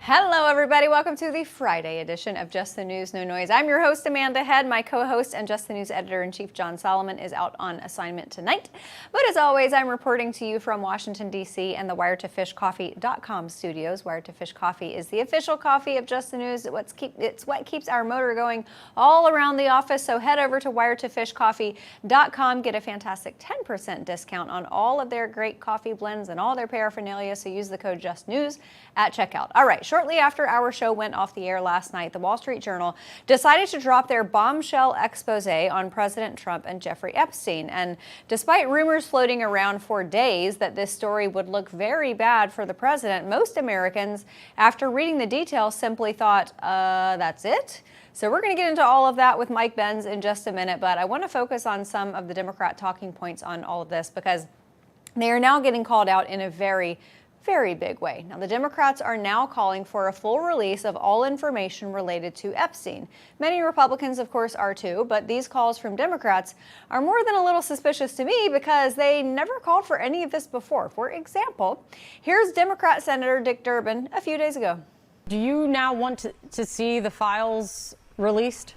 Hello, everybody. Welcome to the Friday edition of Just the News, No Noise. I'm your host, Amanda Head. My co-host and Just the News editor-in-chief, John Solomon, is out on assignment tonight. But as always, I'm reporting to you from Washington, D.C. and the WiredToFishCoffee.com studios. Wired to Fish Coffee is the official coffee of Just the News. It's what keeps our motor going all around the office. So head over to WiredToFishCoffee.com. Get a fantastic 10% discount on all of their great coffee blends and all their paraphernalia. So use the code JustNews at checkout. All right. Shortly after our show went off the air last night, the Wall Street Journal decided to drop their bombshell expose on President Trump and Jeffrey Epstein. And despite rumors floating around for days that this story would look very bad for the president, most Americans, after reading the details, simply thought, that's it? So we're going to get into all of that with Mike Benz in just a minute, but I want to focus on some of the Democrat talking points on all of this because they are now getting called out in a very big way. Now, the Democrats are now calling for a full release of all information related to Epstein. Many Republicans, of course, are too, but these calls from Democrats are more than a little suspicious to me because they never called for any of this before. For example, here's Democrat Senator Dick Durbin a few days ago. Do you now want to see the files released?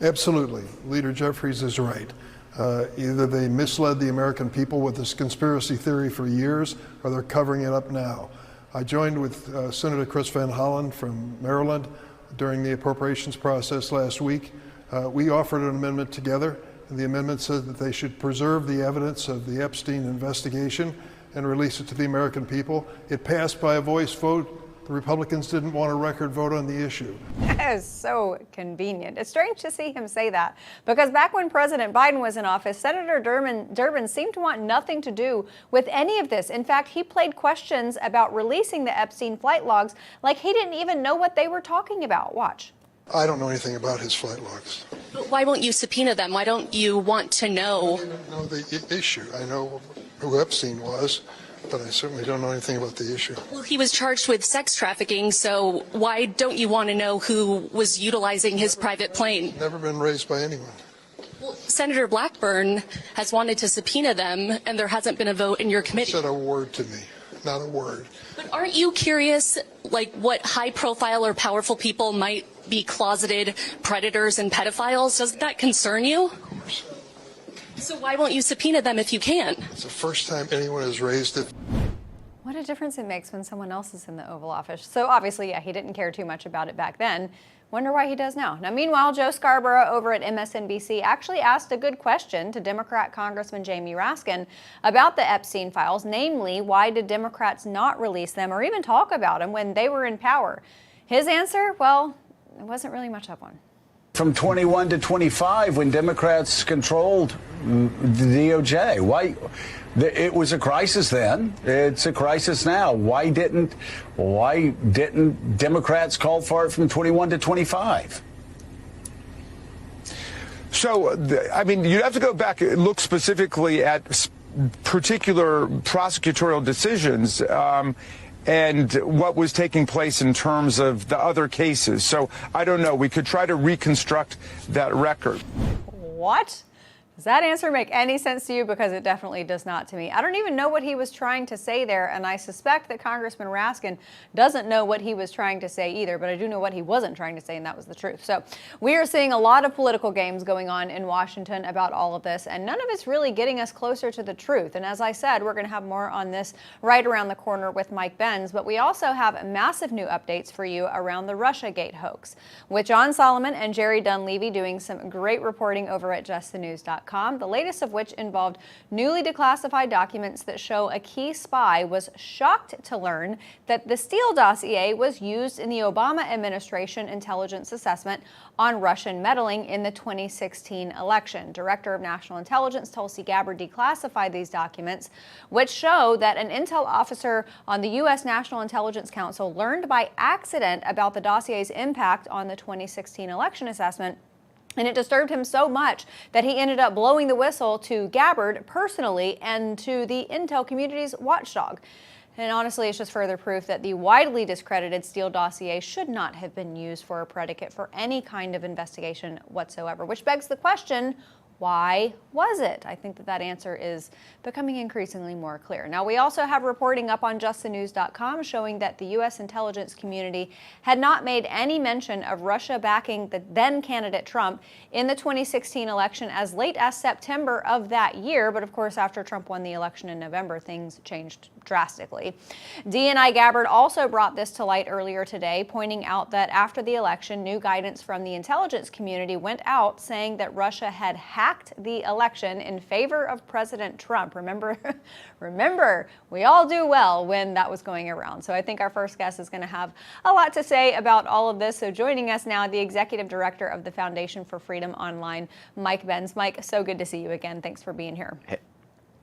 Absolutely. Leader Jeffries is right. Either they misled the American people with this conspiracy theory for years, or they're covering it up now. I joined with Senator Chris Van Hollen from Maryland during the appropriations process last week. We offered an amendment together, and the amendment said that they should preserve the evidence of the Epstein investigation and release it to the American people. It passed by a voice vote. The Republicans didn't want a record vote on the issue. That is so convenient. It's strange to see him say that because back when President Biden was in office, Senator Durbin seemed to want nothing to do with any of this. In fact, he played questions about releasing the Epstein flight logs like he didn't even know what they were talking about. Watch. I don't know anything about his flight logs. But why won't you subpoena them? Why don't you want to know? I don't know the issue. I know who Epstein was, but I certainly don't know anything about the issue. Well, he was charged with sex trafficking, so why don't you want to know who was utilizing his private plane? Never been raised by anyone. Well, Senator Blackburn has wanted to subpoena them, and there hasn't been a vote in your committee. Said a word to me, not a word. But aren't you curious, like, what high-profile or powerful people might be closeted predators and pedophiles? Doesn't that concern you? Of course. So why won't you subpoena them if you can? It's the first time anyone has raised it. What a difference it makes when someone else is in the Oval Office. So obviously, yeah, he didn't care too much about it back then. Wonder why he does now. Now, meanwhile, Joe Scarborough over at MSNBC actually asked a good question to Democrat Congressman Jamie Raskin about the Epstein files, namely, why did Democrats not release them or even talk about them when they were in power? His answer, well, it wasn't really much of one. From 21 to 25, when Democrats controlled the DOJ, why? It was a crisis then. It's a crisis now. Why didn't Democrats call for it from 21 to 25? So, I mean, you have to go back and look specifically at particular prosecutorial decisions. And what was taking place in terms of the other cases. So I don't know. We could try to reconstruct that record. What? Does that answer make any sense to you? Because it definitely does not to me. I don't even know what he was trying to say there, and I suspect that Congressman Raskin doesn't know what he was trying to say either, but I do know what he wasn't trying to say, and that was the truth. So we are seeing a lot of political games going on in Washington about all of this, and none of it's really getting us closer to the truth. And as I said, we're going to have more on this right around the corner with Mike Benz, but we also have massive new updates for you around the Russiagate hoax, with John Solomon and Jerry Dunleavy doing some great reporting over at justthenews.com. The latest of which involved newly declassified documents that show a key spy was shocked to learn that the Steele dossier was used in the Obama administration intelligence assessment on Russian meddling in the 2016 election. Director of National Intelligence Tulsi Gabbard declassified these documents, which show that an intel officer on the U.S. National Intelligence Council learned by accident about the dossier's impact on the 2016 election assessment. And it disturbed him so much that he ended up blowing the whistle to Gabbard personally and to the intel community's watchdog. And honestly, it's just further proof that the widely discredited Steele dossier should not have been used for a predicate for any kind of investigation whatsoever, which begs the question, Why was it? I think that answer is becoming increasingly more clear. Now, we also have reporting up on justthenews.com showing that the U.S. intelligence community had not made any mention of Russia backing the then candidate Trump in the 2016 election as late as September of that year. But of course, after Trump won the election in November, things changed drastically. DNI Gabbard also brought this to light earlier today, pointing out that after the election, new guidance from the intelligence community went out saying that Russia had hacked the election in favor of President Trump. Remember, we all do well when that was going around. So I think our first guest is going to have a lot to say about all of this. So joining us now, the executive director of the Foundation for Freedom Online, Mike Benz. Mike, so good to see you again. Thanks for being here. Hey,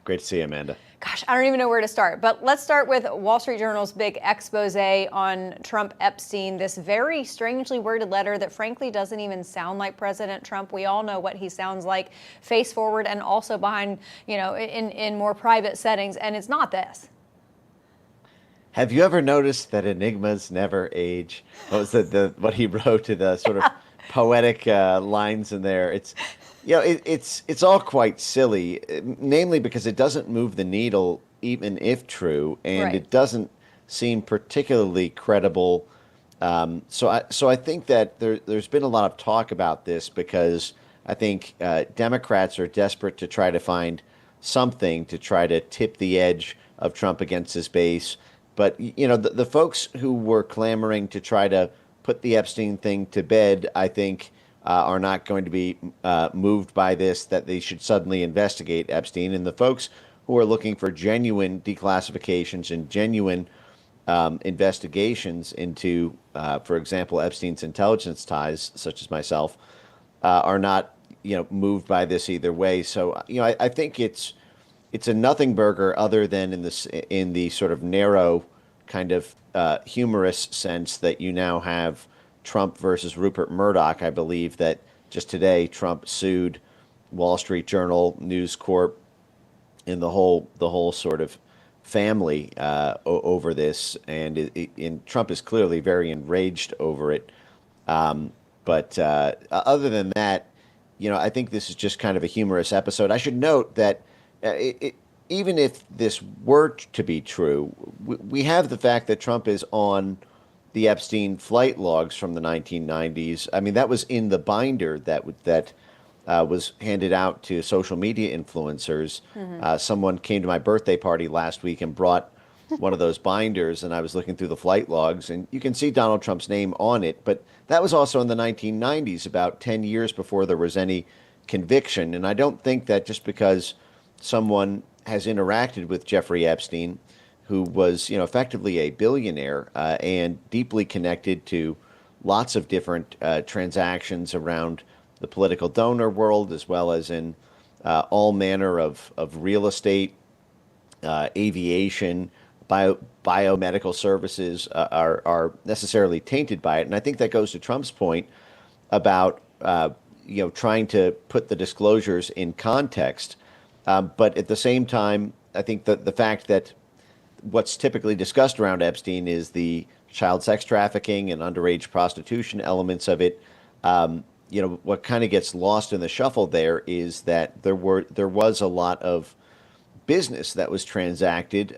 great to see you, Amanda. Gosh, I don't even know where to start, but let's start with Wall Street Journal's big expose on Trump Epstein, this very strangely worded letter that frankly doesn't even sound like President Trump. We all know what he sounds like face forward and also behind, in more private settings, and it's not this. Have you ever noticed that enigmas never age? What was what he wrote to the sort of poetic lines in there? It's all quite silly, namely because it doesn't move the needle, even if true, and Right. It doesn't seem particularly credible. So I think that there's been a lot of talk about this because I think Democrats are desperate to try to find something to try to tip the edge of Trump against his base. But the folks who were clamoring to try to put the Epstein thing to bed, I think. Are not going to be moved by this, that they should suddenly investigate Epstein. And the folks who are looking for genuine declassifications and genuine investigations into, for example, Epstein's intelligence ties, such as myself, are not, moved by this either way. So, I think it's a nothing burger other than in the sort of narrow kind of humorous sense that you now have Trump versus Rupert Murdoch. I believe that just today Trump sued Wall Street Journal, News Corp, and the whole sort of family over this, and Trump is clearly very enraged over it. But other than that, I think this is just kind of a humorous episode. I should note that even if this were to be true, we have the fact that Trump is on the Epstein flight logs from the 1990s. I mean, that was in the binder that was handed out to social media influencers. Mm-hmm. Someone came to my birthday party last week and brought one of those binders, and I was looking through the flight logs, and you can see Donald Trump's name on it. But that was also in the 1990s, about 10 years before there was any conviction. And I don't think that just because someone has interacted with Jeffrey Epstein, who was, effectively a billionaire and deeply connected to lots of different transactions around the political donor world, as well as in all manner of real estate, aviation, biomedical services are necessarily tainted by it. And I think that goes to Trump's point about, trying to put the disclosures in context. But at the same time, I think that the fact that what's typically discussed around Epstein is the child sex trafficking and underage prostitution elements of it. What kind of gets lost in the shuffle there is that there was a lot of business that was transacted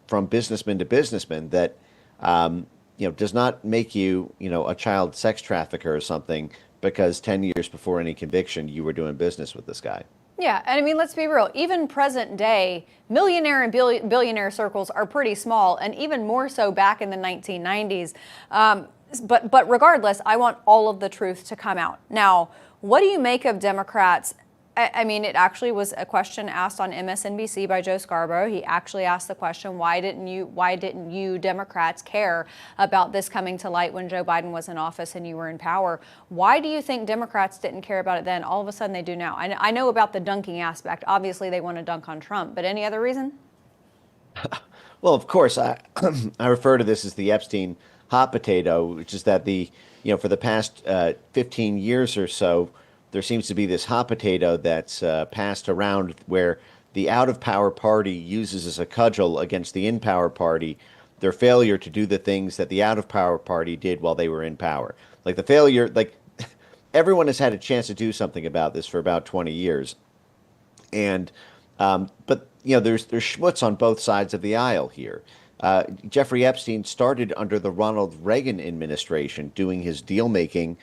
from businessman to businessman that does not make you a child sex trafficker or something because 10 years before any conviction you were doing business with this guy. Yeah, and I mean, let's be real. Even present day, millionaire and billionaire circles are pretty small, and even more so back in the 1990s. But regardless, I want all of the truth to come out. Now, what do you make of Democrats? I mean, it actually was a question asked on MSNBC by Joe Scarborough. He actually asked the question, why didn't you Democrats care about this coming to light when Joe Biden was in office and you were in power? Why do you think Democrats didn't care about it then? All of a sudden they do now. I know about the dunking aspect. Obviously they want to dunk on Trump, but any other reason? Well, of course, I refer to this as the Epstein hot potato, which is that for the past 15 years or so, there seems to be this hot potato that's passed around where the out-of-power party uses as a cudgel against the in-power party their failure to do the things that the out-of-power party did while they were in power. Like the failure, everyone has had a chance to do something about this for about 20 years. And but there's schmutz on both sides of the aisle here. Jeffrey Epstein started under the Ronald Reagan administration, doing his deal making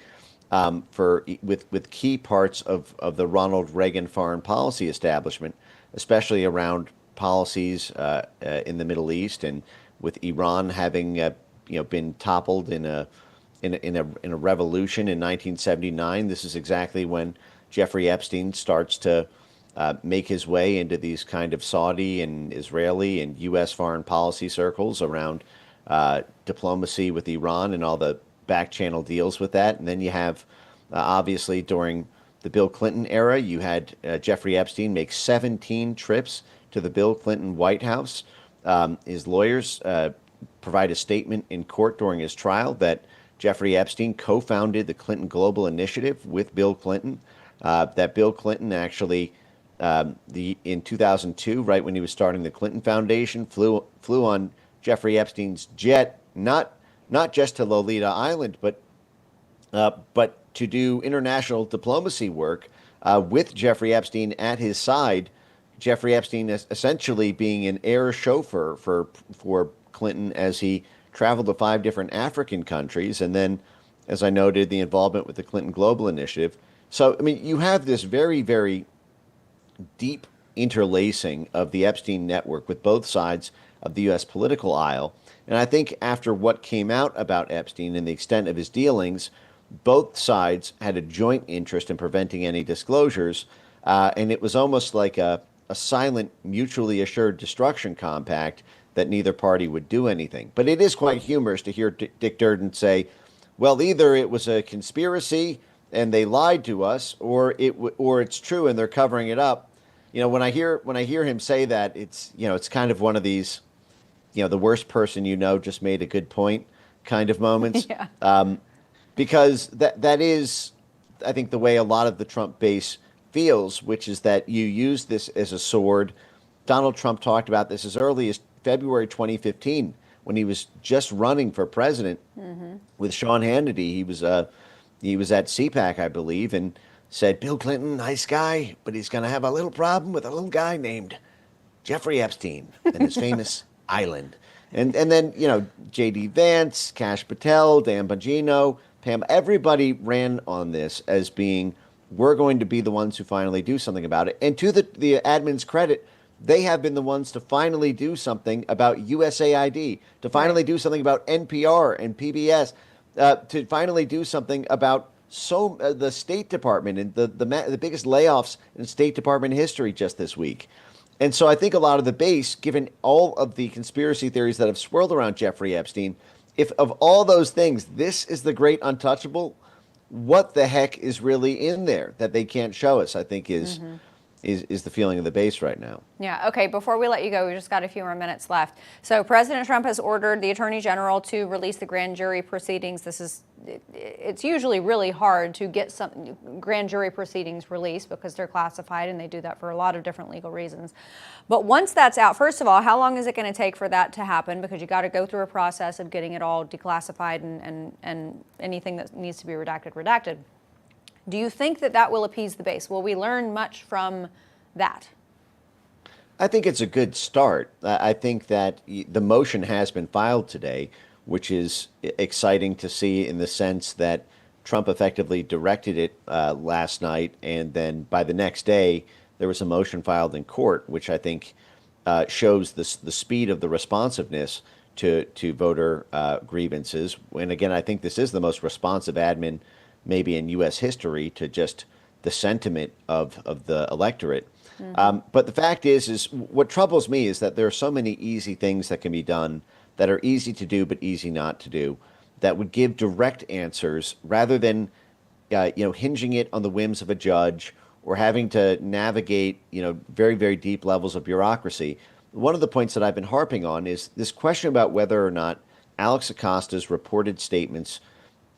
with key parts of the Ronald Reagan foreign policy establishment, especially around policies in the Middle East, and with Iran having been toppled in a revolution in 1979. This is exactly when Jeffrey Epstein starts to make his way into these kind of Saudi and Israeli and U.S. foreign policy circles around diplomacy with Iran and all the back channel deals with that. And then you have, obviously, during the Bill Clinton era, you had Jeffrey Epstein make 17 trips to the Bill Clinton White House. His lawyers provide a statement in court during his trial that Jeffrey Epstein co-founded the Clinton Global Initiative with Bill Clinton, that Bill Clinton actually, in 2002, right when he was starting the Clinton Foundation, flew on Jeffrey Epstein's jet, not just to Lolita Island, but to do international diplomacy work with Jeffrey Epstein at his side. Jeffrey Epstein is essentially being an air chauffeur for Clinton as he traveled to 5 different African countries, and then, as I noted, the involvement with the Clinton Global Initiative. So, I mean, you have this very, very deep interlacing of the Epstein network with both sides of the U.S. political aisle. And I think after what came out about Epstein and the extent of his dealings, both sides had a joint interest in preventing any disclosures, and it was almost like a silent, mutually assured destruction compact that neither party would do anything. But it is quite humorous to hear Dick Durden say, well, either it was a conspiracy and they lied to us, or it's true and they're covering it up. When I hear him say that, it's kind of one of these, the worst person just made a good point kind of moments. Yeah. Because that is, I think, the way a lot of the Trump base feels, which is that you use this as a sword. Donald Trump talked about this as early as February 2015, when he was just running for president with Sean Hannity. He was at CPAC, I believe, and said, Bill Clinton, nice guy, but he's going to have a little problem with a little guy named Jeffrey Epstein and his famous island. And then, J.D. Vance, Kash Patel, Dan Bongino, Pam, everybody ran on this as being, we're going to be the ones who finally do something about it. And to the admin's credit, they have been the ones to finally do something about USAID, to finally do something about NPR and PBS, to finally do something about the State Department and the biggest layoffs in State Department history just this week. And so I think a lot of the base, given all of the conspiracy theories that have swirled around Jeffrey Epstein, if of all those things, this is the great untouchable, what the heck is really in there that they can't show us, I think is the feeling of the base right now. Yeah, okay, before we let you go, we just got a few more minutes left. So President Trump has ordered the Attorney General to release the grand jury proceedings. It's usually really hard to get some grand jury proceedings released because they're classified, and they do that for a lot of different legal reasons. But once that's out, first of all, how long is it going to take for that to happen? Because you got to go through a process of getting it all declassified and anything that needs to be redacted. Do you think that will appease the base? Will we learn much from that? I think it's a good start. I think that the motion has been filed today, which is exciting to see in the sense that Trump effectively directed it last night, and then by the next day, there was a motion filed in court, which I think shows the speed of the responsiveness to voter grievances. And again, I think this is the most responsive admin maybe in U.S. history to just the sentiment of the electorate. But the fact is what troubles me is that there are so many easy things that can be done that are easy to do but easy not to do, that would give direct answers rather than hinging it on the whims of a judge or having to navigate very, very deep levels of bureaucracy. One of the points that I've been harping on is this question about whether or not Alex Acosta's reported statements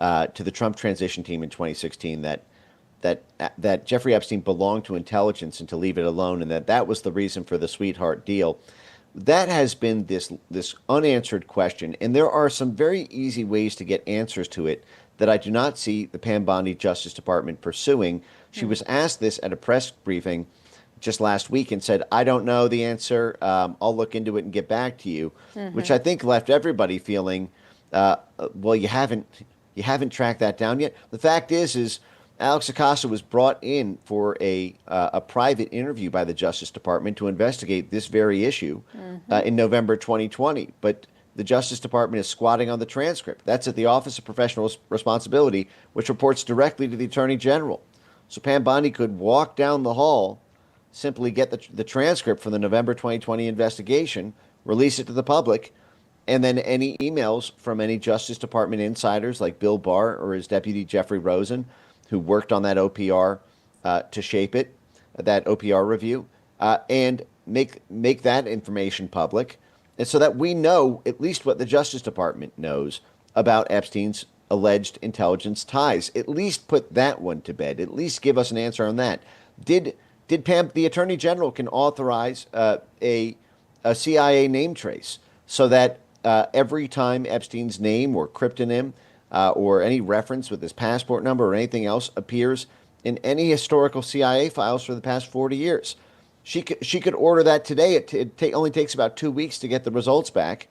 to the Trump transition team in 2016 that Jeffrey Epstein belonged to intelligence and to leave it alone, and that was the reason for the sweetheart deal. That has been this unanswered question, and there are some very easy ways to get answers to it that I do not see the Pam Bondi Justice Department pursuing. She was asked this at a press briefing just last week and said, I don't know the answer. I'll look into it and get back to you, which I think left everybody feeling, well, you haven't tracked that down yet. The fact is Alex Acosta was brought in for a private interview by the Justice Department to investigate this very issue in November 2020. But the Justice Department is squatting on the transcript. That's at the Office of Professional Responsibility, which reports directly to the Attorney General. So Pam Bondi could walk down the hall, simply get the transcript from the November 2020 investigation, release it to the public, and then any emails from any Justice Department insiders like Bill Barr or his deputy Jeffrey Rosen, who worked on that OPR to shape it, that OPR review, and make that information public, and so that we know at least what the Justice Department knows about Epstein's alleged intelligence ties. At least put that one to bed. At least give us an answer on that. Did Pam, the Attorney General, can authorize a CIA name trace so that every time Epstein's name or cryptonym or any reference with his passport number or anything else appears in any historical CIA files for the past 40 years. She could order that today. It only takes about 2 weeks to get the results back.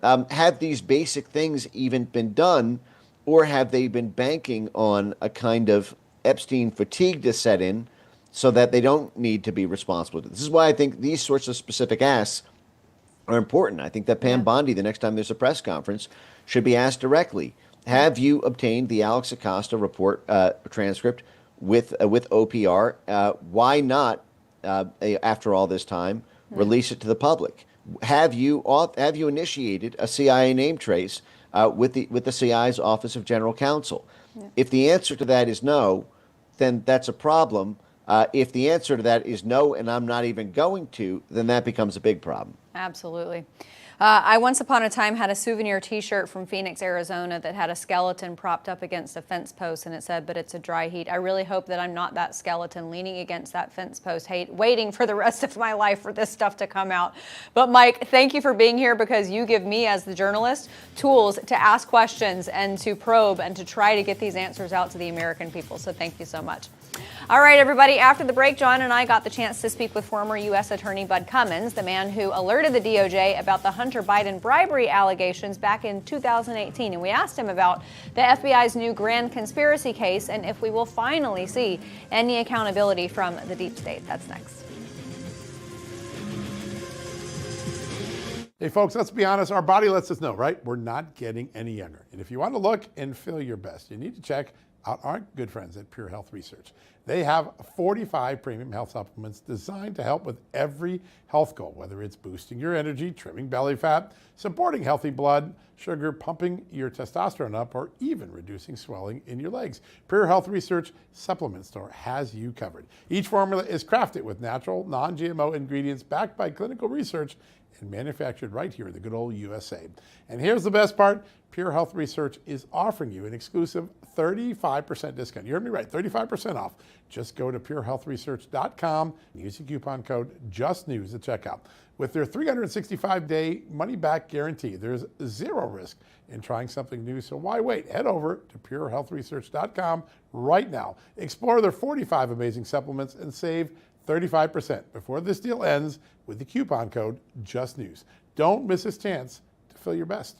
Have these basic things even been done, or have they been banking on a kind of Epstein fatigue to set in so that they don't need to be responsible? This is why I think these sorts of specific asks are important. I think that Pam Bondi, the next time there's a press conference, should be asked directly, have you obtained the Alex Acosta report transcript with OPR? Why not, after all this time, release it to the public? Have you initiated a CIA name trace with the CIA's Office of General Counsel? If the answer to that is no, then that's a problem. If the answer to that is no, and I'm not even going to, then that becomes a big problem. Absolutely. I once upon a time had a souvenir T-shirt from Phoenix, Arizona that had a skeleton propped up against a fence post, and it said, "But it's a dry heat." I really hope that I'm not that skeleton leaning against that fence post, waiting for the rest of my life for this stuff to come out. But Mike, thank you for being here, because you give me, as the journalist, tools to ask questions and to probe and to try to get these answers out to the American people. So thank you so much. All right, everybody, after the break, John and I got the chance to speak with former U.S. Attorney Bud Cummins, the man who alerted the DOJ about the Hunter Biden bribery allegations back in 2018. And we asked him about the FBI's new grand conspiracy case and if we will finally see any accountability from the deep state. That's next. Hey, folks, let's be honest. Our body lets us know, right? We're not getting any younger. And if you want to look and feel your best, you need to check out our good friends at Pure Health Research. They have 45 premium health supplements designed to help with every health goal, whether it's boosting your energy, trimming belly fat, supporting healthy blood sugar, pumping your testosterone up, or even reducing swelling in your legs. Pure Health Research Supplement Store has you covered. Each formula is crafted with natural, non-GMO ingredients backed by clinical research and manufactured right here in the good old USA. And here's the best part. Pure Health Research is offering you an exclusive 35% discount. You heard me right, 35% off. Just go to purehealthresearch.com and use the coupon code JUSTNEWS at checkout. With their 365-day money-back guarantee, there's zero risk in trying something new, so why wait? Head over to purehealthresearch.com right now. Explore their 45 amazing supplements and save 35% before this deal ends with the coupon code JUSTNEWS. Don't miss this chance to feel your best.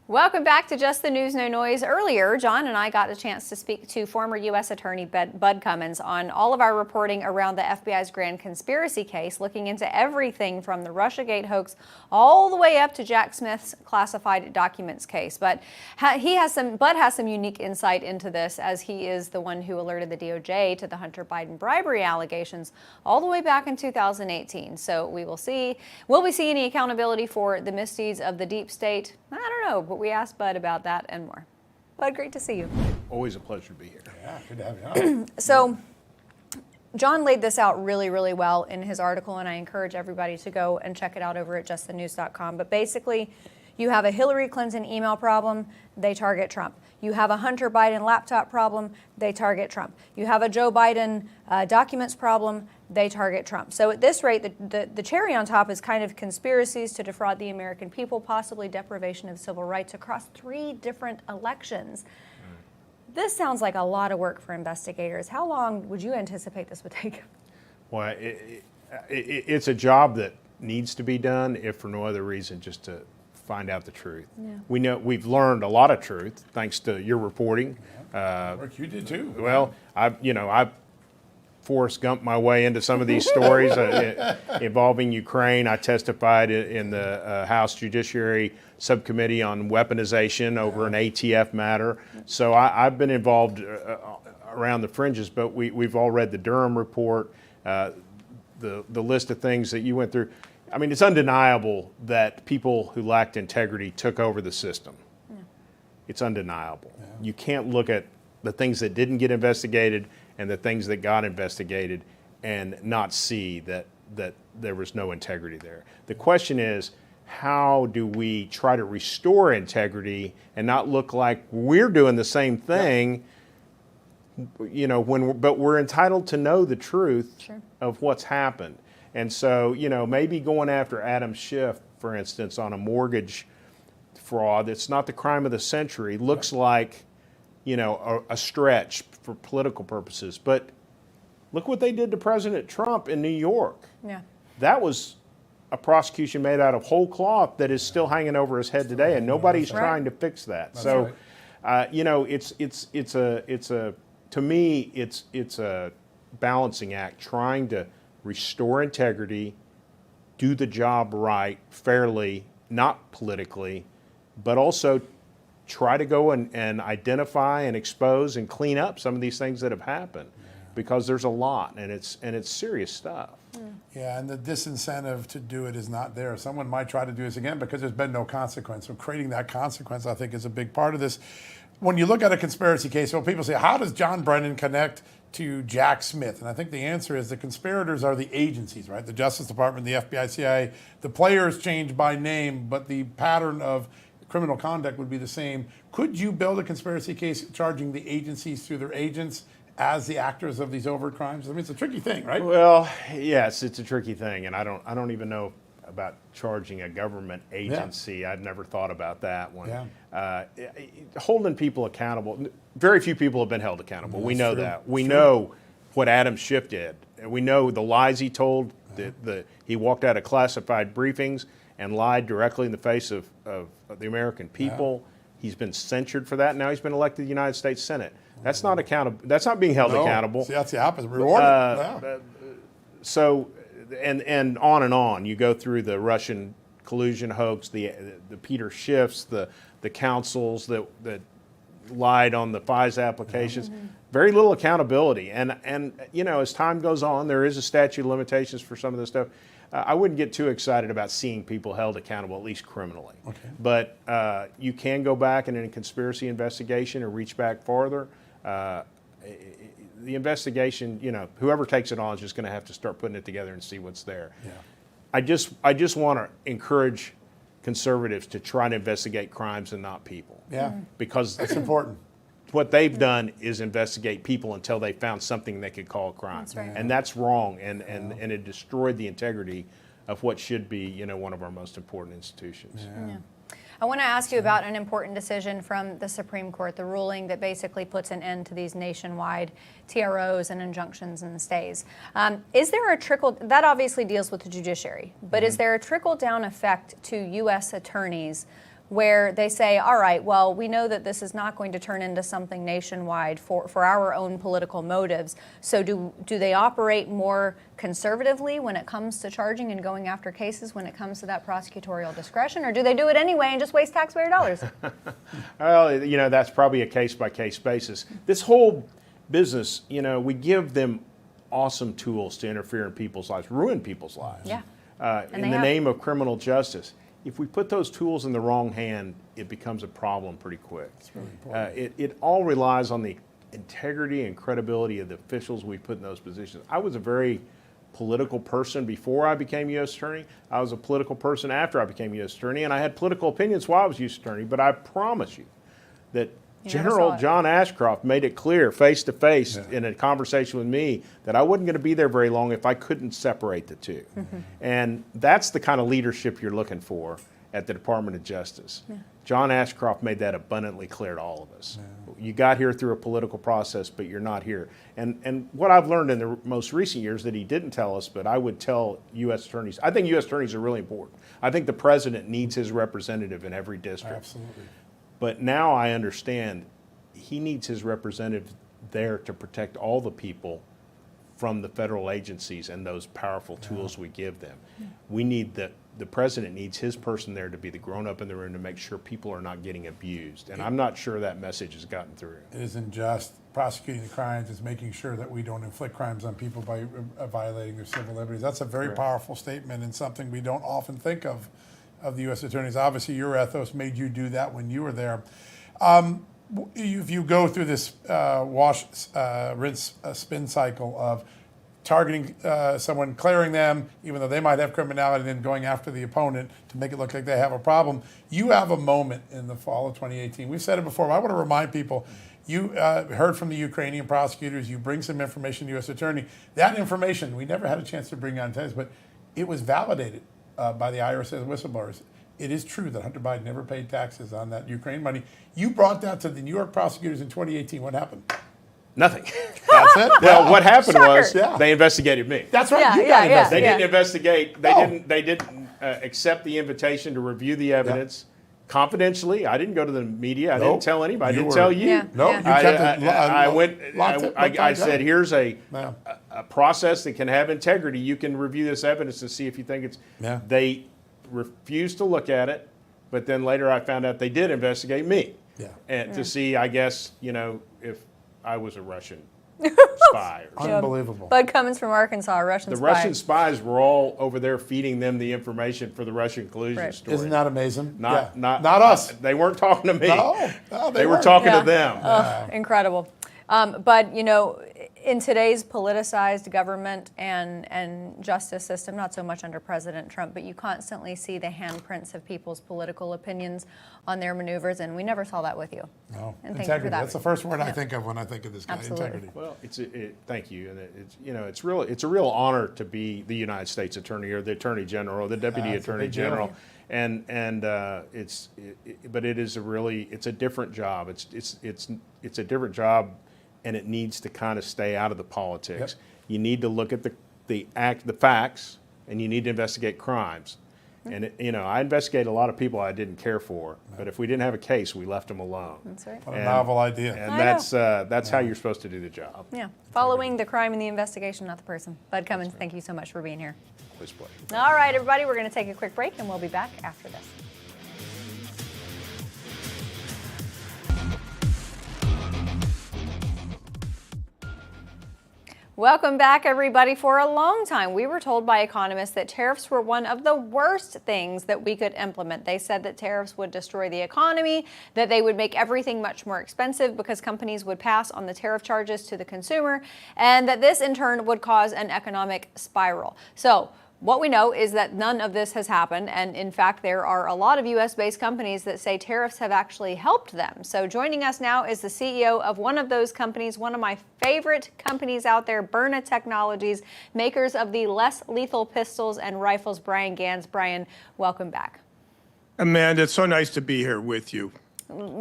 Welcome back to Just the News, No Noise. Earlier, John and I got a chance to speak to former U.S. Attorney Bud Cummins on all of our reporting around the FBI's grand conspiracy case, looking into everything from the Russiagate hoax all the way up to Jack Smith's classified documents case. But Bud has some unique insight into this, as he is the one who alerted the DOJ to the Hunter Biden bribery allegations all the way back in 2018. So we will see. Will we see any accountability for the misdeeds of the deep state? I don't know, but we asked Bud about that and more. Bud, great to see you. Always a pleasure to be here. Yeah, good to have you on. So John laid this out really, really well in his article, and I encourage everybody to go and check it out over at justthenews.com. But basically, You have a Hillary Clinton email problem, they target Trump. You have a Hunter Biden laptop problem, they target Trump. You have a Joe Biden documents problem, they target Trump. So at this rate, the cherry on top is kind of conspiracies to defraud the American people, possibly deprivation of civil rights across 3 different elections. This sounds like a lot of work for investigators. How long would you anticipate this would take? Well, it's a job that needs to be done, if for no other reason, just to find out the truth. Yeah. We know we've learned a lot of truth thanks to your reporting. Work you did too. Well, I Forrest Gump my way into some of these stories involving Ukraine. I testified in the House Judiciary Subcommittee on weaponization over an ATF matter. So I've been involved around the fringes, but we've all read the Durham report, the list of things that you went through. I mean, it's undeniable that people who lacked integrity took over the system. Yeah. It's undeniable. Yeah. You can't look at the things that didn't get investigated and the things that got investigated and not see that there was no integrity there. The question is, how do we try to restore integrity and not look like we're doing the same thing? You know, but we're entitled to know the truth Sure. of what's happened. And so, you know, maybe going after Adam Schiff, for instance, on a mortgage fraud, it's not the crime of the century, looks like, you know, a stretch for political purposes. But look what they did to President Trump in New York. Yeah. That was a prosecution made out of whole cloth that is still hanging over his head today, and nobody's trying to fix that. So, you know, it's to me, it's a balancing act, trying to restore integrity, do the job right, fairly, not politically, but also try to go and identify and expose and clean up some of these things that have happened, because there's a lot, and it's serious stuff. Yeah, and the disincentive to do it is not there. Someone might try to do this again because there's been no consequence. So creating that consequence, I think, is a big part of this. When you look at a conspiracy case, well, people say, how does John Brennan connect to Jack Smith? And I think the answer is the conspirators are the agencies, right? The Justice Department, the FBI, CIA. The players change by name, but the pattern of criminal conduct would be the same. Could you build a conspiracy case charging the agencies through their agents as the actors of these overt crimes? I mean, it's a tricky thing, right? Well, yes, it's a tricky thing, and I don't even know about charging a government agency. Yeah. I'd never thought about that one. Yeah. Holding people accountable. Very few people have been held accountable. We know that. We know what Adam Schiff did. And we know the lies he told. He walked out of classified briefings and lied directly in the face of the American people. Yeah. He's been censured for that. Now he's been elected to the United States Senate. That's not accountable. That's not being held accountable. See, that's the opposite. Rewarded. So, and on. You go through the Russian collusion hoax, the Peter Schiffs, the councils that lied on the FISA applications. Mm-hmm. Very little accountability. And you know, as time goes on, there is a statute of limitations for some of this stuff. I wouldn't get too excited about seeing people held accountable, at least criminally. Okay. But you can go back in a conspiracy investigation and reach back farther. The investigation, you know, whoever takes it on is just going to have to start putting it together and see what's there. Yeah. I just want to encourage conservatives to try to investigate crimes and not people. Yeah, because that's important. What they've done is investigate people until they found something they could call a crime. That's right. And that's wrong, and it destroyed the integrity of what should be, you know, one of our most important institutions. Yeah. I want to ask you about an important decision from the Supreme Court, the ruling that basically puts an end to these nationwide TROs and injunctions and stays. Is there a that obviously deals with the judiciary, but is there a trickle-down effect to U.S. attorneys where they say, all right, well, we know that this is not going to turn into something nationwide for our own political motives. So do they operate more conservatively when it comes to charging and going after cases when it comes to that prosecutorial discretion? Or do they do it anyway and just waste taxpayer dollars? Well, you know, that's probably a case-by-case basis. This whole business, you know, we give them awesome tools to interfere in people's lives, ruin people's lives. Yeah. In the name of criminal justice. If we put those tools in the wrong hand, it becomes a problem pretty quick. It's really important. It all relies on the integrity and credibility of the officials we put in those positions. I was a very political person before I became U.S. Attorney. I was a political person after I became U.S. Attorney, and I had political opinions while I was U.S. Attorney. But I promise you that General John Ashcroft made it clear face to face in a conversation with me that I wasn't going to be there very long if I couldn't separate the two. And that's the kind of leadership you're looking for at the Department of Justice. John Ashcroft made that abundantly clear to all of us. You got here through a political process, but you're not here. And what I've learned in the most recent years that he didn't tell us, but I would tell U.S. attorneys, I think U.S. attorneys are really important. I think the president needs his representative in every district. Absolutely. But now I understand he needs his representative there to protect all the people from the federal agencies and those powerful tools we give them. We need the president needs his person there to be the grown-up in the room to make sure people are not getting abused. And I'm not sure that message has gotten through. It isn't just prosecuting the crimes, it's making sure that we don't inflict crimes on people by violating their civil liberties. That's a very powerful statement and something we don't often think of the U.S. attorneys. Obviously, your ethos made you do that when you were there. If you go through this wash, rinse, spin cycle of targeting someone, clearing them, even though they might have criminality, and then going after the opponent to make it look like they have a problem, you have a moment in the fall of 2018. We've said it before, but I want to remind people, you heard from the Ukrainian prosecutors, you bring some information to the U.S. attorney. That information, we never had a chance to bring on test, but it was validated by the IRS as whistleblowers. It is true that Hunter Biden never paid taxes on that Ukraine money. You brought that to the New York prosecutors in 2018. What happened? Nothing. That's it? Well, what happened was Yeah. they investigated me. That's right. Yeah, you yeah, got yeah. investigated. They didn't investigate. They No. didn't. They didn't accept the invitation to review the evidence confidentially. I didn't go to the media. I Nope. didn't tell anybody. I You didn't were- tell you. Yeah. No, Yeah. you kept it. I went. locked I it said, down. "Here's a Yeah. process that can have integrity. You can review this evidence and see if you think it's." Yeah. They refused to look at it, but then later I found out they did investigate me. Yeah. And to see, I guess, if I was a Russian spy or something. Unbelievable. Bud Cummins from Arkansas, a Russian The spy. Russian spies were all over there feeding them the information for the Russian collusion Right. story. Isn't that amazing? Not us. They weren't talking to me. No, they were weren't. talking Yeah. to them. Incredible. But, in today's politicized government and justice system, not so much under President Trump, but you constantly see the handprints of people's political opinions on their maneuvers, and we never saw that with you. No. And thank you for Integrity. that. That's the first word I think of when I think of this guy. Absolutely. Integrity. Well, thank you, and it's a real honor to be the United States Attorney or the Attorney General, or the Deputy It's a Attorney big deal. General, but it is it's a different job. It's a different job, and it needs to kind of stay out of the politics. Yep. You need to look at the facts, and you need to investigate crimes. And I investigate a lot of people I didn't care for, but if we didn't have a case, we left them alone. That's right. What a novel idea. And I that's how you're supposed to do the job. Yeah. Following the crime and the investigation, not the person. Bud Cummins, thank you so much for being here. Please play. All right, everybody, we're going to take a quick break, and we'll be back after this. Welcome back, everybody. For a long time, we were told by economists that tariffs were one of the worst things that we could implement. They said that tariffs would destroy the economy, that they would make everything much more expensive because companies would pass on the tariff charges to the consumer, and that this in turn would cause an economic spiral. So, what we know is that none of this has happened, and in fact, there are a lot of U.S.-based companies that say tariffs have actually helped them. So joining us now is the CEO of one of those companies, one of my favorite companies out there, Byrna Technologies, makers of the less lethal pistols and rifles, Brian Gans. Brian, welcome back. Amanda, it's so nice to be here with you.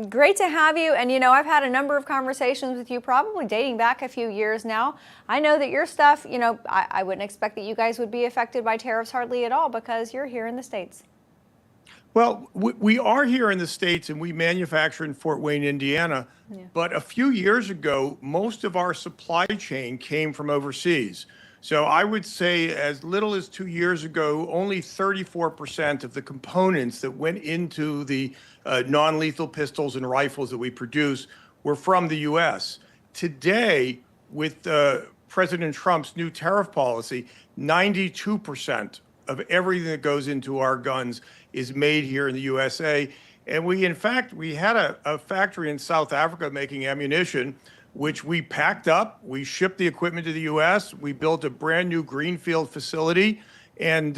Great to have you. And, I've had a number of conversations with you, probably dating back a few years now. I know that your stuff, I wouldn't expect that you guys would be affected by tariffs hardly at all because you're here in the States. Well, we are here in the States and we manufacture in Fort Wayne, Indiana. Yeah. But a few years ago, most of our supply chain came from overseas. So I would say as little as 2 years ago, only 34% of the components that went into the non-lethal pistols and rifles that we produce were from the U.S. Today, with President Trump's new tariff policy, 92% of everything that goes into our guns is made here in the USA. And we had a factory in South Africa making ammunition, which we packed up. We shipped the equipment to the U.S. We built a brand new greenfield facility, and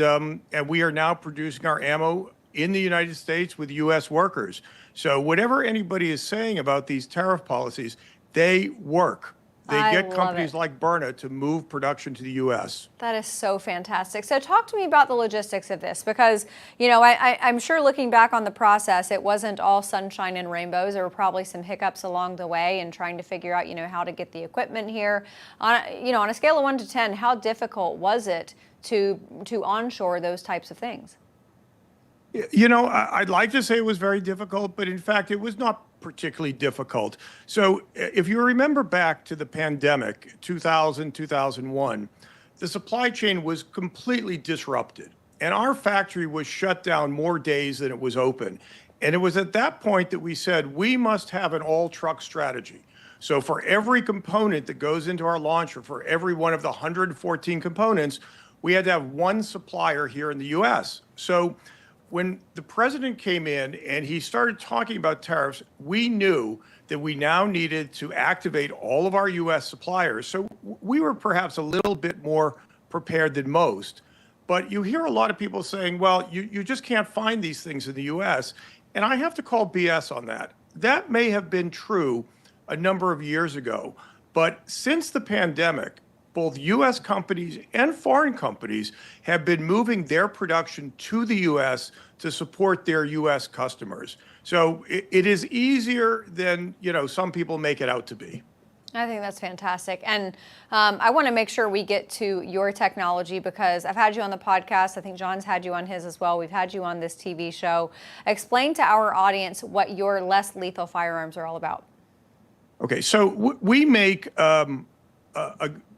we are now producing our ammo in the United States with U.S. workers. So whatever anybody is saying about these tariff policies, they work. They I get love companies it. like Byrna to move production to the U.S. That is so fantastic. So talk to me about the logistics of this, because, you know, I'm sure looking back on the process, it wasn't all sunshine and rainbows. There were probably some hiccups along the way in trying to figure out, you know, how to get the equipment here. On a scale of 1 to 10, how difficult was it to onshore those types of things? You know, I'd like to say it was very difficult, but in fact, it was not particularly difficult. So if you remember back to the pandemic, 2000, 2001, the supply chain was completely disrupted. And our factory was shut down more days than it was open. And it was at that point that we said, we must have an all-truck strategy. So for every component that goes into our launcher, for every one of the 114 components, we had to have one supplier here in the U.S. So when the president came in and he started talking about tariffs, we knew that we now needed to activate all of our U.S. suppliers. So we were perhaps a little bit more prepared than most. But you hear a lot of people saying, well, you just can't find these things in the U.S. And I have to call BS on that. That may have been true a number of years ago. But since the pandemic, both U.S. companies and foreign companies have been moving their production to the U.S. to support their U.S. customers. So it is easier than, you know, some people make it out to be. I think that's fantastic. And I want to make sure we get to your technology, because I've had you on the podcast. I think John's had you on his as well. We've had you on this TV show. Explain to our audience what your less lethal firearms are all about. Okay, so we make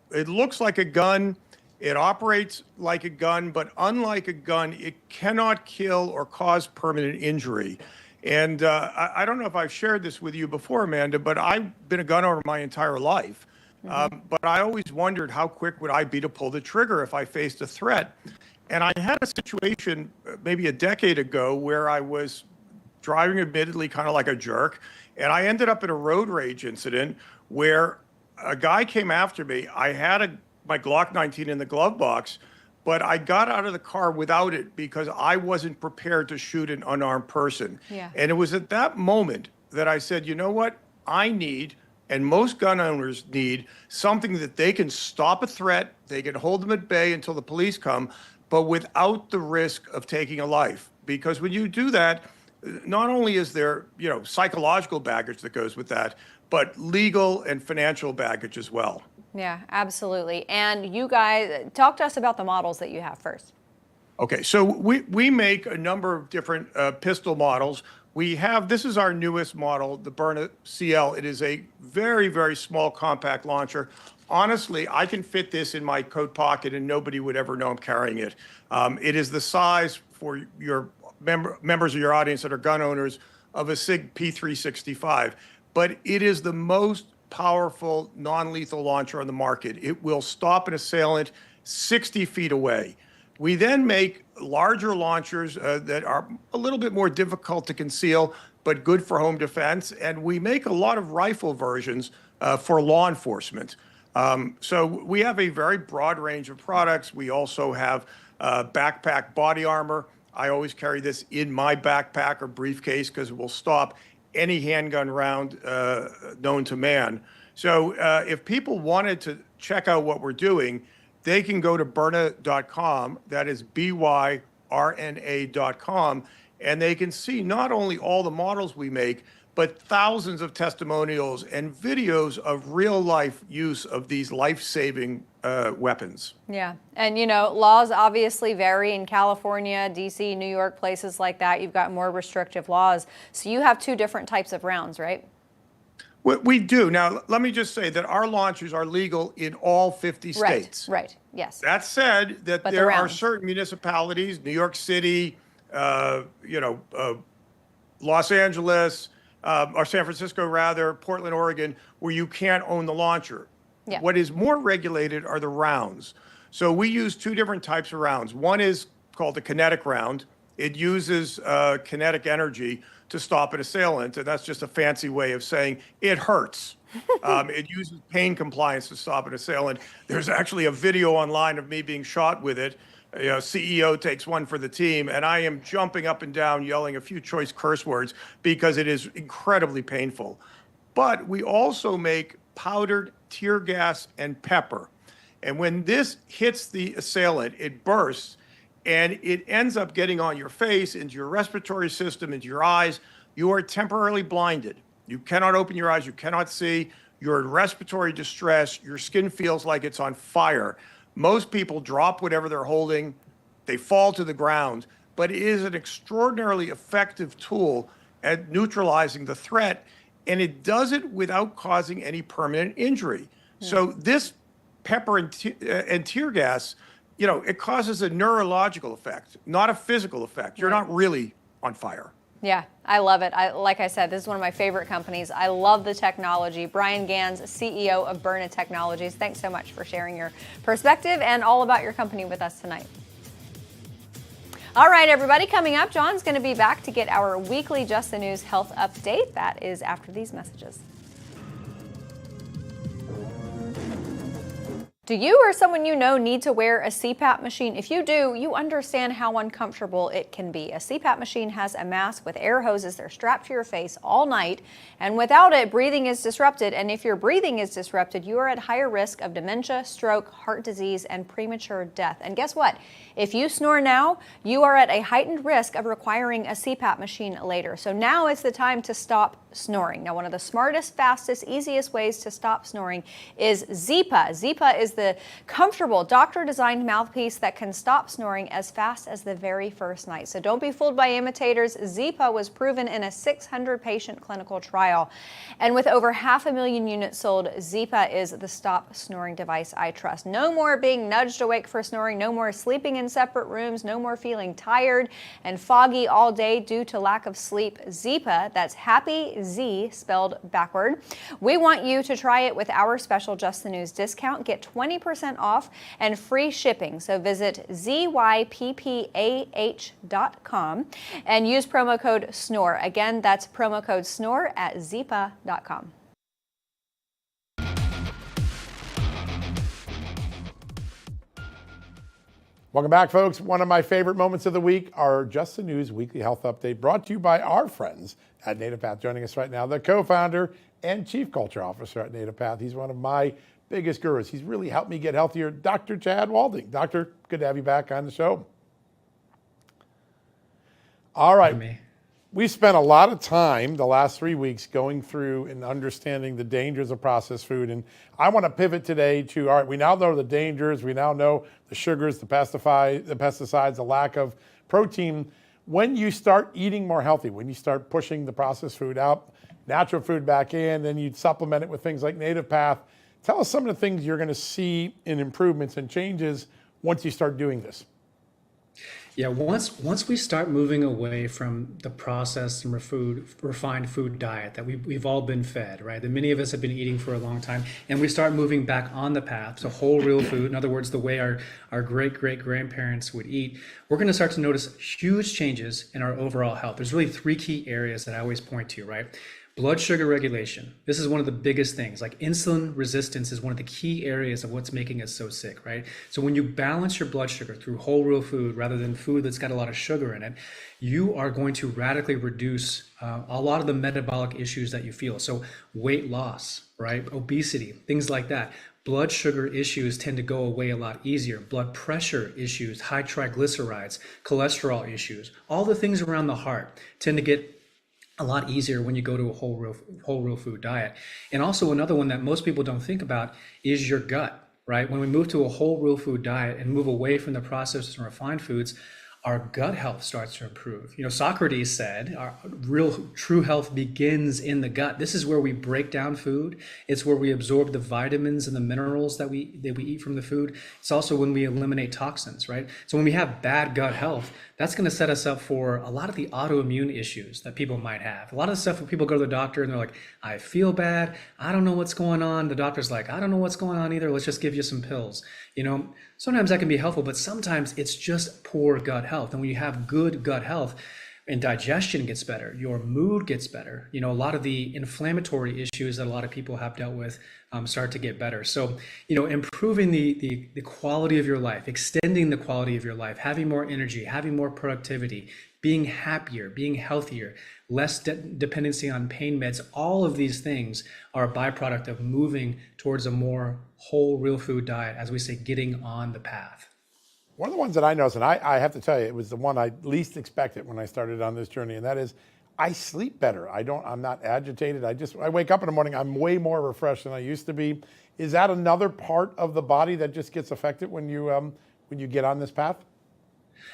it looks like a gun. It operates like a gun, but unlike a gun, it cannot kill or cause permanent injury. And I don't know if I've shared this with you before, Amanda, but I've been a gun owner my entire life. But I always wondered how quick would I be to pull the trigger if I faced a threat. And I had a situation maybe a decade ago where I was driving admittedly kind of like a jerk, and I ended up in a road rage incident where a guy came after me. I had my Glock 19 in the glove box, but I got out of the car without it because I wasn't prepared to shoot an unarmed person. Yeah. And it was at that moment that I said, you know what? I need, and most gun owners need, something that they can stop a threat, they can hold them at bay until the police come, but without the risk of taking a life. Because when you do that, not only is there, you know, psychological baggage that goes with that, but legal and financial baggage as well. Yeah, absolutely. And you guys, talk to us about the models that you have first. Okay, so we make a number of different pistol models. This is our newest model, the Byrna CL. It is a very, very small compact launcher. Honestly, I can fit this in my coat pocket and nobody would ever know I'm carrying it. It is the size for your members of your audience that are gun owners of a SIG P365. But it is the most powerful non-lethal launcher on the market. It will stop an assailant 60 feet away. We then make larger launchers that are a little bit more difficult to conceal, but good for home defense. And we make a lot of rifle versions for law enforcement. So we have a very broad range of products. We also have backpack body armor. I always carry this in my backpack or briefcase because it will stop any handgun round known to man. So if people wanted to check out what we're doing, they can go to Byrna.com, that is BYRNA.com, and they can see not only all the models we make, but thousands of testimonials and videos of real life use of these life-saving weapons. Yeah, and you know, laws obviously vary in California, DC, New York, places like that. You've got more restrictive laws. So you have two different types of rounds, right? We do. Now, let me just say that our launchers are legal in all 50 states. Right, yes. That said, that But there are certain municipalities, New York City, Los Angeles, or San Francisco rather, Portland, Oregon, where you can't own the launcher. Yeah. What is more regulated are the rounds. So we use two different types of rounds. One is called the kinetic round. It uses kinetic energy. to stop an assailant. And that's just a fancy way of saying it hurts. It uses pain compliance to stop an assailant. There's actually a video online of me being shot with it. CEO takes one for the team, and I am jumping up and down, yelling a few choice curse words because it is incredibly painful. But we also make powdered tear gas and pepper. And when this hits the assailant, it bursts, and it ends up getting on your face, into your respiratory system, into your eyes. You are temporarily blinded. You cannot open your eyes. You cannot see. You're in respiratory distress. Your skin feels like it's on fire. Most people drop whatever they're holding. They fall to the ground. But it is an extraordinarily effective tool at neutralizing the threat, and it does it without causing any permanent injury. So this pepper and tear gas, it causes a neurological effect, not a physical effect. You're not really on fire. Yeah, I love it. Like I said, this is one of my favorite companies. I love the technology. Brian Gans, CEO of Byrna Technologies, thanks so much for sharing your perspective and all about your company with us tonight. All right, everybody, coming up, John's going to be back to get our weekly Just the News health update. That is after these messages. Do you or someone you know need to wear a CPAP machine? If you do, you understand how uncomfortable it can be. A CPAP machine has a mask with air hoses. They're strapped to your face all night, and without it, breathing is disrupted. And if your breathing is disrupted, you are at higher risk of dementia, stroke, heart disease, and premature death. And guess what? If you snore now, you are at a heightened risk of requiring a CPAP machine later. So now is the time to stop snoring. Now, one of the smartest, fastest, easiest ways to stop snoring is Zypa. Zypa is the comfortable doctor-designed mouthpiece that can stop snoring as fast as the very first night. So don't be fooled by imitators. Zypa was proven in a 600-patient clinical trial. And with over 500,000 units sold, Zypa is the stop snoring device I trust. No more being nudged awake for snoring. No more sleeping in separate rooms. No more feeling tired and foggy all day due to lack of sleep. Zypa, that's happy Z spelled backward. We want you to try it with our special Just the News discount. Get 20% off and free shipping. So visit zyppah.com and use promo code SNORE. Again, that's promo code SNORE at zyppah.com. Welcome back, folks. One of my favorite moments of the week, our Just the News weekly health update, brought to you by our friends at NativePath. Joining us right now, the co-founder and chief culture officer at NativePath. He's one of my biggest gurus. He's really helped me get healthier, Dr. Chad Walding. Doctor, good to have you back on the show. All right. We spent a lot of time the last 3 weeks going through and understanding the dangers of processed food. And I want to pivot today to, all right, we now know the dangers. We now know the sugars, the pesticides, the lack of protein. When you start eating more healthy, when you start pushing the processed food out, natural food back in, then you supplement it with things like NativePath. Tell us some of the things you're going to see in improvements and changes once you start doing this. Yeah, once we start moving away from the processed and refined food diet that we've all been fed, right? That many of us have been eating for a long time, and we start moving back on the path to whole real food, in other words, the way our great-great-grandparents would eat, we're going to start to notice huge changes in our overall health. There's really three key areas that I always point to, right? Blood sugar regulation. This is one of the biggest things. Like insulin resistance is one of the key areas of what's making us so sick, right? So when you balance your blood sugar through whole real food rather than food that's got a lot of sugar in it, you are going to radically reduce a lot of the metabolic issues that you feel. So weight loss, right? Obesity, things like that. Blood sugar issues tend to go away a lot easier. Blood pressure issues, high triglycerides, cholesterol issues, all the things around the heart tend to get a lot easier when you go to a whole real food diet. And also another one that most people don't think about is your gut, right? When we move to a whole real food diet and move away from the processed and refined foods, our gut health starts to improve. You know, Socrates said, our real true health begins in the gut. This is where we break down food. It's where we absorb the vitamins and the minerals that we eat from the food. It's also when we eliminate toxins, right? So when we have bad gut health, that's going to set us up for a lot of the autoimmune issues that people might have. A lot of the stuff when people go to the doctor and they're like, I feel bad. I don't know what's going on. The doctor's like, I don't know what's going on either. Let's just give you some pills. You know, sometimes that can be helpful, but sometimes it's just poor gut health. And when you have good gut health, and digestion gets better, your mood gets better. A lot of the inflammatory issues that a lot of people have dealt with start to get better. So, improving the quality of your life, extending the quality of your life, having more energy, having more productivity, being happier, being healthier, less dependency on pain meds, all of these things are a byproduct of moving towards a more whole, real food diet, as we say, getting on the path. One of the ones that I noticed, and I have to tell you, it was the one I least expected when I started on this journey, and that is I sleep better. I'm not agitated. I wake up in the morning, I'm way more refreshed than I used to be. Is that another part of the body that just gets affected when you get on this path?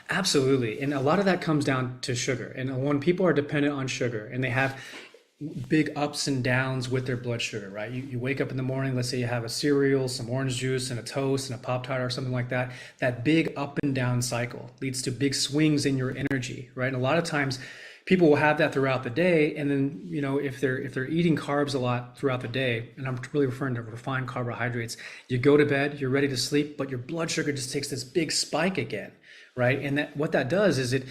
Absolutely. And a lot of that comes down to sugar. And when people are dependent on sugar and they have big ups and downs with their blood sugar, right? You wake up in the morning, let's say you have a cereal, some orange juice and a toast and a Pop-Tart or something like that. That big up and down cycle leads to big swings in your energy, right? And a lot of times people will have that throughout the day. And then, if they're eating carbs a lot throughout the day, and I'm really referring to refined carbohydrates, you go to bed, you're ready to sleep, but your blood sugar just takes this big spike again. Right. And what that does is it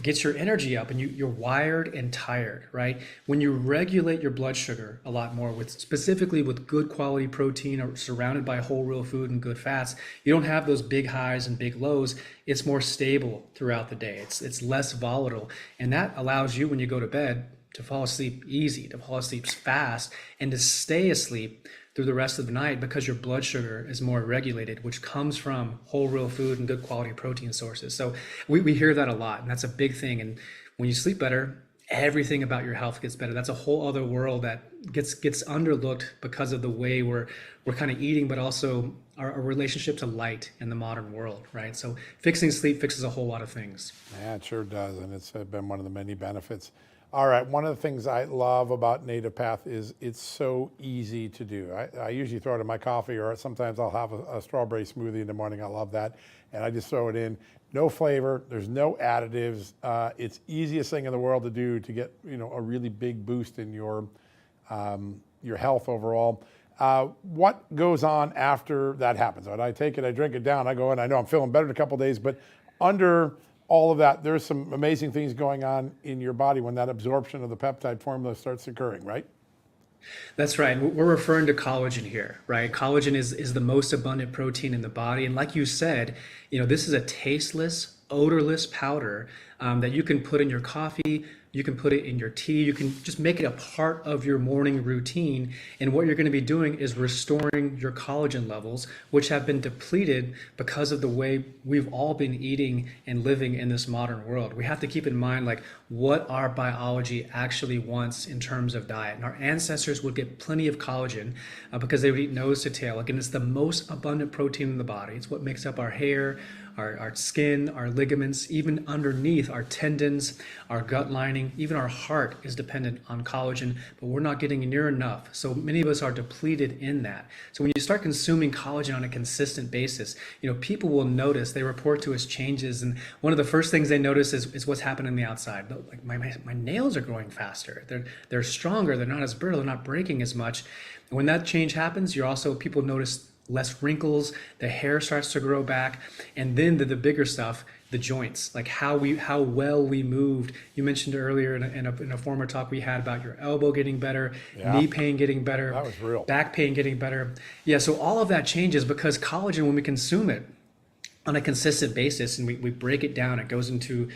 gets your energy up and you're wired and tired. Right. When you regulate your blood sugar a lot more specifically with good quality protein or surrounded by whole real food and good fats, you don't have those big highs and big lows. It's more stable throughout the day. It's less volatile. And that allows you, when you go to bed, to fall asleep easy, to fall asleep fast, and to stay asleep through the rest of the night because your blood sugar is more regulated, which comes from whole real food and good quality protein sources. So we hear that a lot, and that's a big thing. And when you sleep better, everything about your health gets better. That's a whole other world that gets underlooked because of the way we're kind of eating, but also our relationship to light in the modern world, right? So fixing sleep fixes a whole lot of things. Yeah, it sure does, and it's been one of the many benefits. All right, one of the things I love about Native Path is it's so easy to do. I usually throw it in my coffee, or sometimes I'll have a strawberry smoothie in the morning. I love that. And I just throw it in. No flavor, there's no additives. It's easiest thing in the world to do to get a really big boost in your health overall. What goes on after that happens? When I take it, I drink it down, I go in, I know I'm feeling better in a couple of days, but under all of that, there's some amazing things going on in your body when that absorption of the peptide formula starts occurring, right? That's right. We're referring to collagen here, right? Collagen is the most abundant protein in the body. And like you said, this is a tasteless, odorless powder that you can put in your coffee. You can put it in your tea. You can just make it a part of your morning routine. And what you're going to be doing is restoring your collagen levels, which have been depleted because of the way we've all been eating and living in this modern world. We have to keep in mind what our biology actually wants in terms of diet. And our ancestors would get plenty of collagen because they would eat nose to tail. Again, it's the most abundant protein in the body. It's what makes up our hair, our skin, our ligaments, even underneath our tendons, our gut lining, even our heart is dependent on collagen, but we're not getting near enough. So many of us are depleted in that. So when you start consuming collagen on a consistent basis, people will notice, they report to us changes. And one of the first things they notice is what's happening on the outside. Like my nails are growing faster. They're stronger. They're not as brittle. They're not breaking as much. And when that change happens, people notice less wrinkles, the hair starts to grow back, and then the bigger stuff, the joints, like how well we moved. You mentioned earlier in a former talk we had about your elbow getting better, knee pain getting better, that was real. Back pain getting better. Yeah, so all of that changes because collagen, when we consume it on a consistent basis and we break it down, it goes into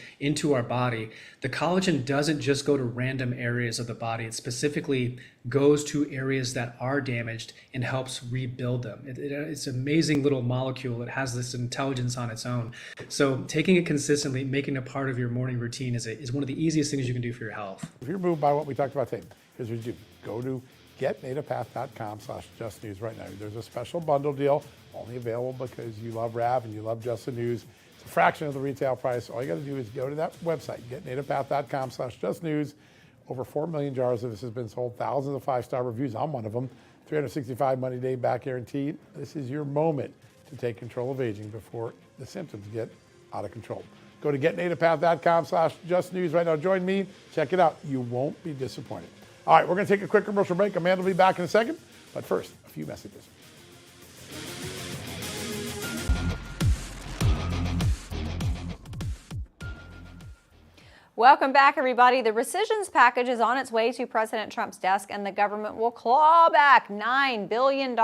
our body. The collagen doesn't just go to random areas of the body. It specifically goes to areas that are damaged and helps rebuild them. It's an amazing little molecule. It has this intelligence on its own. So taking it consistently, making it a part of your morning routine is one of the easiest things you can do for your health. If you're moved by what we talked about today, here's what you do. Go to getnativepath.com/justnews right now. There's a special bundle deal only available because you love Rav and you love Just the News. It's a fraction of the retail price. All you got to do is go to that website, getnativepath.com/justnews. Over 4 million jars of this has been sold, thousands of 5-star reviews. I'm one of them. 365 money day back guarantee. This is your moment to take control of aging before the symptoms get out of control. Go to getnativepath.com/justnews right now. Join me. Check it out. You won't be disappointed. All right, we're going to take a quick commercial break. Amanda will be back in a second. But first, a few messages. Welcome back, everybody. The rescissions package is on its way to President Trump's desk, and the government will claw back $9 billion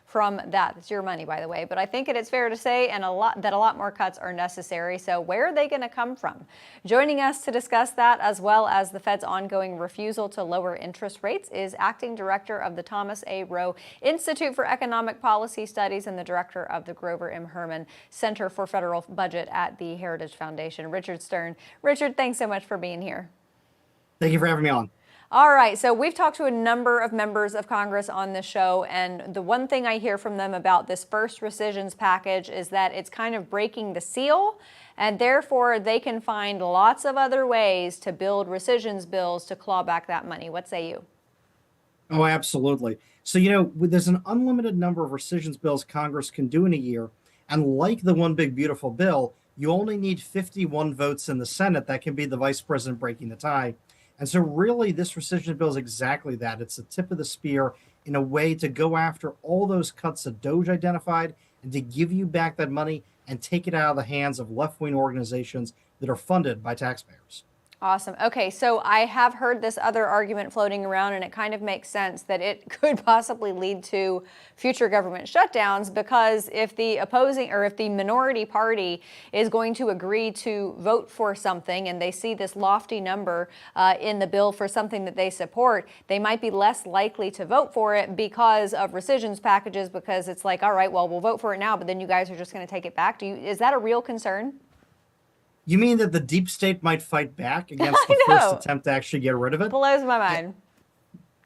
from that. It's your money, by the way. But I think it's fair to say that a lot more cuts are necessary. So where are they going to come from? Joining us to discuss that, as well as the Fed's ongoing refusal to lower interest rates, is Acting Director of the Thomas A. Rowe Institute for Economic Policy Studies and the Director of the Grover M. Herman Center for Federal Budget at the Heritage Foundation, Richard Stern. Richard, thanks so much for being here. Thank you for having me on. All right, so we've talked to a number of members of Congress on this show, and the one thing I hear from them about this first rescissions package is that it's kind of breaking the seal, and therefore they can find lots of other ways to build rescissions bills to claw back that money. What say you? Oh, absolutely. So, there's an unlimited number of rescissions bills Congress can do in a year, and like the one big beautiful bill, you only need 51 votes in the Senate. That can be the vice president breaking the tie. And so really this rescission bill is exactly that. It's the tip of the spear in a way to go after all those cuts that DOJ identified and to give you back that money and take it out of the hands of left-wing organizations that are funded by taxpayers. Awesome. Okay, so I have heard this other argument floating around, and it kind of makes sense that it could possibly lead to future government shutdowns, because if the opposing or if the minority party is going to agree to vote for something and they see this lofty number in the bill for something that they support, they might be less likely to vote for it because of rescissions packages, because it's like, all right, well, we'll vote for it now, but then you guys are just going to take it back. Is that a real concern? You mean that the deep state might fight back against the first attempt to actually get rid of it? Blows my mind.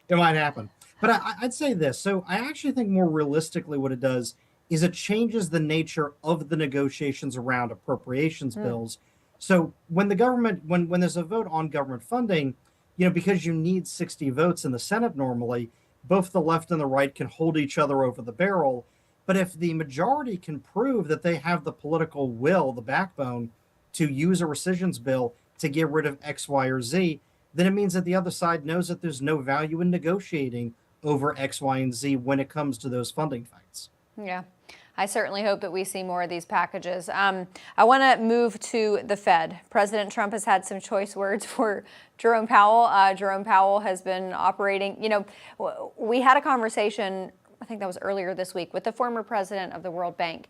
It might happen. But I'd say this. So I actually think more realistically what it does is it changes the nature of the negotiations around appropriations bills. So when the government, when there's a vote on government funding, because you need 60 votes in the Senate normally, both the left and the right can hold each other over the barrel. But if the majority can prove that they have the political will, the backbone, to use a rescissions bill to get rid of X, Y, or Z, then it means that the other side knows that there's no value in negotiating over X, Y, and Z when it comes to those funding fights. Yeah, I certainly hope that we see more of these packages. I want to move to the Fed. President Trump has had some choice words for Jerome Powell. Jerome Powell has been operating, we had a conversation, I think that was earlier this week, with the former president of the World Bank.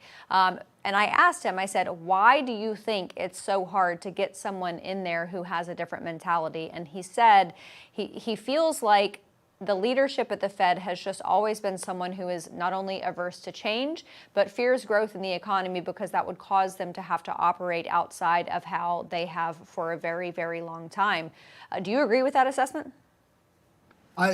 And I asked him, I said, why do you think it's so hard to get someone in there who has a different mentality? And he said he feels like the leadership at the Fed has just always been someone who is not only averse to change, but fears growth in the economy, because that would cause them to have to operate outside of how they have for a very, very long time. Do you agree with that assessment?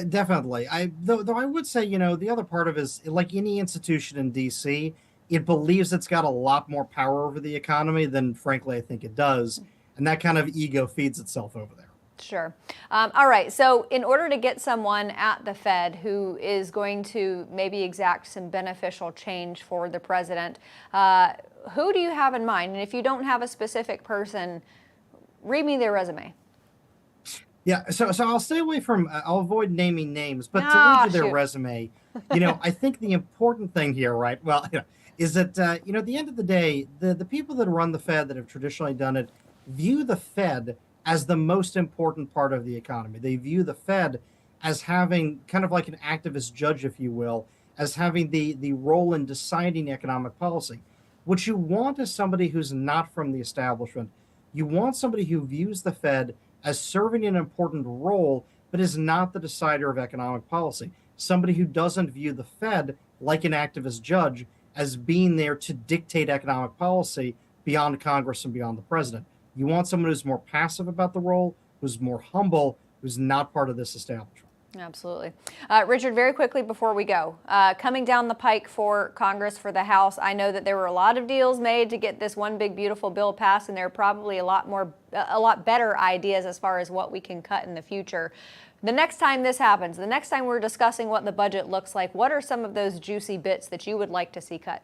Definitely. Though I would say, the other part of it is, like any institution in D.C., it believes it's got a lot more power over the economy than, frankly, I think it does. And that kind of ego feeds itself over there. Sure. All right. So in order to get someone at the Fed who is going to maybe exact some beneficial change for the president, who do you have in mind? And if you don't have a specific person, read me their resume. Yeah, so I'll stay away from, I'll avoid naming names, but to read you their resume, I think the important thing here, right, is that, at the end of the day, the people that run the Fed that have traditionally done it view the Fed as the most important part of the economy. They view the Fed as having kind of like an activist judge, if you will, as having the role in deciding economic policy. What you want is somebody who's not from the establishment. You want somebody who views the Fed as serving an important role, but is not the decider of economic policy. Somebody who doesn't view the Fed like an activist judge as being there to dictate economic policy beyond Congress and beyond the president. You want someone who's more passive about the role, who's more humble, who's not part of this establishment. Absolutely. Richard, very quickly before we go, coming down the pike for Congress, for the House, I know that there were a lot of deals made to get this one big, beautiful bill passed, and there are probably a lot better ideas as far as what we can cut in the future. The next time this happens, the next time we're discussing what the budget looks like, what are some of those juicy bits that you would like to see cut?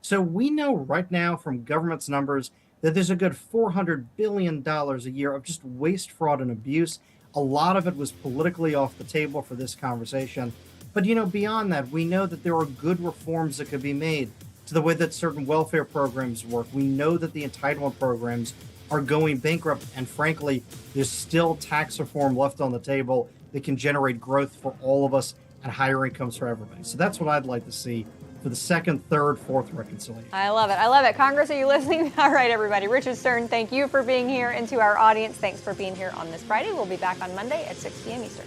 So we know right now from government's numbers that there's a good $400 billion a year of just waste, fraud, and abuse. A lot of it was politically off the table for this conversation. But, beyond that, we know that there are good reforms that could be made to the way that certain welfare programs work. We know that the entitlement programs are going bankrupt. And frankly, there's still tax reform left on the table that can generate growth for all of us and higher incomes for everybody. So that's what I'd like to see for the second, third, fourth reconciliation. I love it. I love it. Congress, are you listening? All right, everybody. Richard Stern, thank you for being here. And to our audience, thanks for being here on this Friday. We'll be back on Monday at 6 p.m. Eastern.